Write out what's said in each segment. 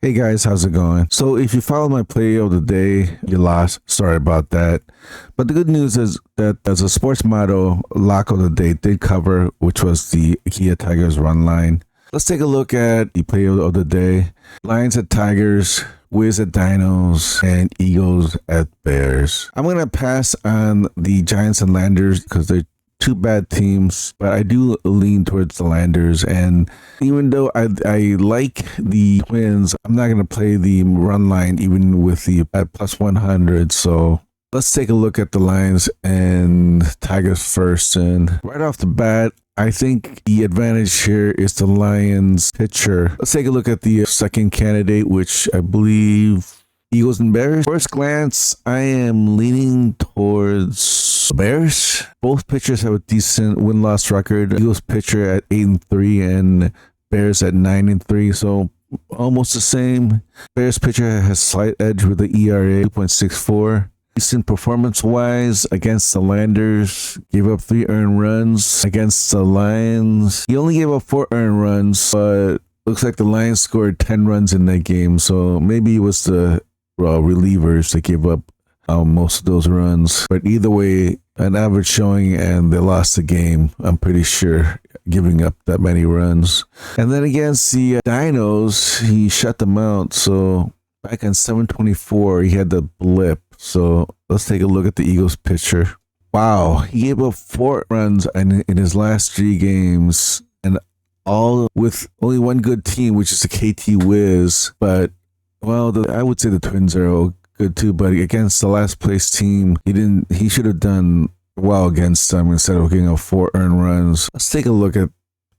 Hey guys, how's it going? So if you follow my play of the day, you lost. Sorry about that. But the good news is that as a sports motto, lock of the day did cover, which was the Kia Tigers run line. Let's take a look at the play of the day. Lions at Tigers, Wiz at Dinos, and Eagles at Bears. I'm going to pass on the Giants and Landers because they're two bad teams, but I do lean towards the Landers. And even though I like the Twins, I'm not going to play the run line even with the at plus 100. So let's take a look at the Lions and Tigers first. And right off the bat, I think the advantage here is the Lions pitcher. Let's take a look at the second candidate, which I believe Eagles and Bears. First glance, I am leaning towards Bears. Both pitchers have a decent win-loss record. Eagles pitcher at 8-3 and Bears at 9-3, so almost the same. Bears pitcher has slight edge with the ERA 2.64. Decent performance-wise against the Landers. Gave up 3 earned runs against the Lions. He only gave up 4 earned runs, but looks like the Lions scored 10 runs in that game, so maybe it was the relievers that gave up most of those runs. But either way, an average showing and they lost the game, I'm pretty sure, giving up that many runs. And then against the Dinos, he shut them out. So back on 724, he had the blip. So let's take a look at the Eagles pitcher. Wow, he gave up 4 runs in his last 3 games, and all with only one good team, which is the KT Wiz. But well, I would say the Twins are good too, but against the last place team, he should have done well against them instead of getting up 4 earned runs. Let's take a look at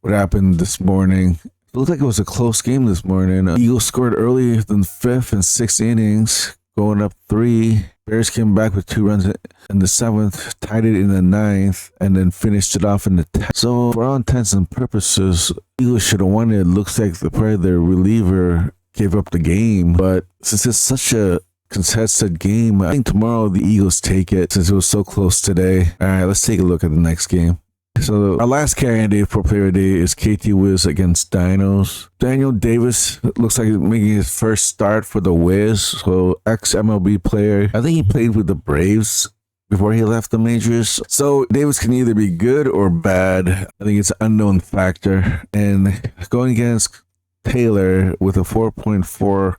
what happened this morning. It looked like it was a close game this morning. Eagles scored early in the 5th and 6th innings, going up 3. Bears came back with 2 runs in the 7th, tied it in the 9th, and then finished it off in the 10th. So for all intents and purposes, Eagles should have won it. It looks like probably their reliever gave up the game, but since it's such a contested game, I think tomorrow the Eagles take it since it was so close today. All right, let's take a look at the next game. So our last candidate for player of the day is KT Wiz against Dinos. Daniel Davis looks like he's making his first start for the Wiz, so ex-MLB player. I think he played with the Braves before he left the majors. So Davis can either be good or bad. I think it's an unknown factor. And going against Taylor with a 4.40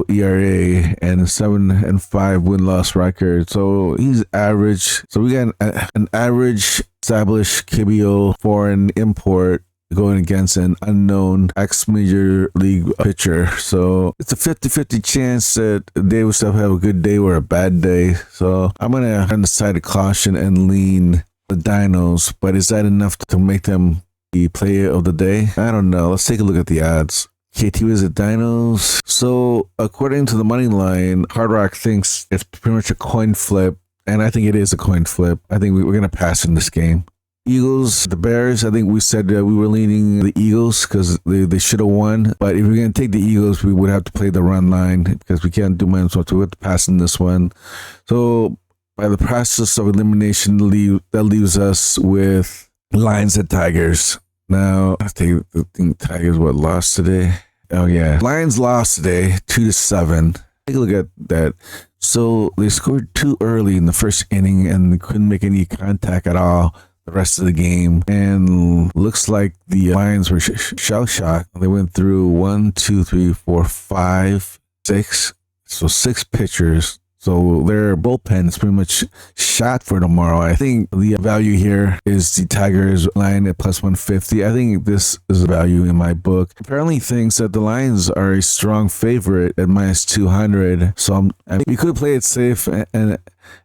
ERA and a 7-5 win-loss record. So he's average. So we got an average established KBO foreign import going against an unknown ex-major league pitcher. So it's a 50-50 chance that Davis will have a good day or a bad day. So I'm going to on the side of caution and lean the Dinos. But is that enough to make them the player of the day? I don't know. Let's take a look at the odds. KT Wiz at Dinos. So according to the money line, Hard Rock thinks it's pretty much a coin flip, and I think it is a coin flip. I think we're going to pass in this game. Eagles, the Bears, I think we said that we were leaning the Eagles because they should have won. But if we're going to take the Eagles, we would have to play the run line because we can't do minus one, so we have to pass in this one. So by the process of elimination, that leaves us with Lions at Tigers. Now, I think Tigers lost today. Oh yeah, Lions lost today 2-7. Take a look at that. So they scored 2 early in the first inning and couldn't make any contact at all the rest of the game. And looks like the Lions were shell shocked. They went through 1, 2, 3, 4, 5, 6. So 6 pitchers. So their bullpen is pretty much shot for tomorrow. I think the value here is the Tigers line at plus 150. I think this is a value in my book. Apparently thinks that the Lions are a strong favorite at minus 200. So you could play it safe and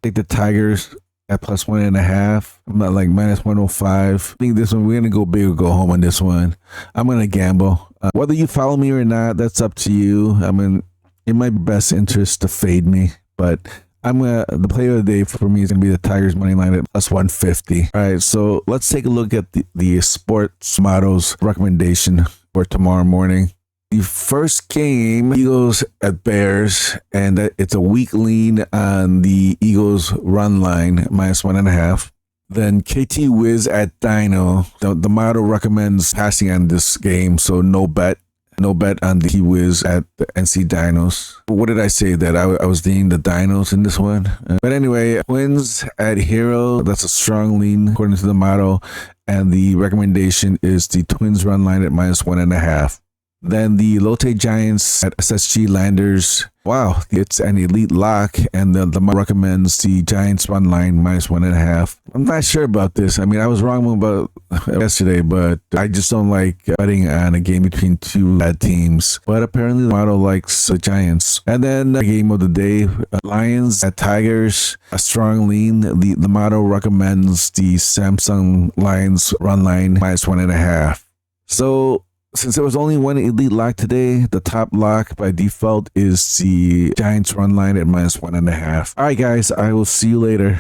take the Tigers at plus 1.5. I'm not like minus 105. I think this one, we're going to go big or go home on this one. I'm going to gamble. Whether you follow me or not, that's up to you. I mean, in my best interest to fade me. But the player of the day for me is going to be the Tigers money line at plus 150. All right, so let's take a look at the sports mottos recommendation for tomorrow morning. The first game, Eagles at Bears, and it's a weak lean on the Eagles run line, minus 1.5. Then KT Wiz at Dino. The motto recommends passing on this game, so no bet. No bet on the Kiwis at the NC Dinos. What did I say? That I was leaning the Dinos in this one? But anyway, Twins at Hero. That's a strong lean according to the model. And the recommendation is the Twins run line at -1.5. Then the Lotte Giants at SSG Landers. Wow, it's an elite lock, and the model recommends the Giants run line -1.5. I'm not sure about this. I mean, I was wrong about yesterday, but I just don't like betting on a game between two bad teams. But apparently the model likes the Giants. And then the game of the day, Lions at Tigers, a strong lean. The model recommends the Samsung Lions run line -1.5. So since there was only one elite lock today, the top lock by default is the Giants run line at -1.5. All right, guys, I will see you later.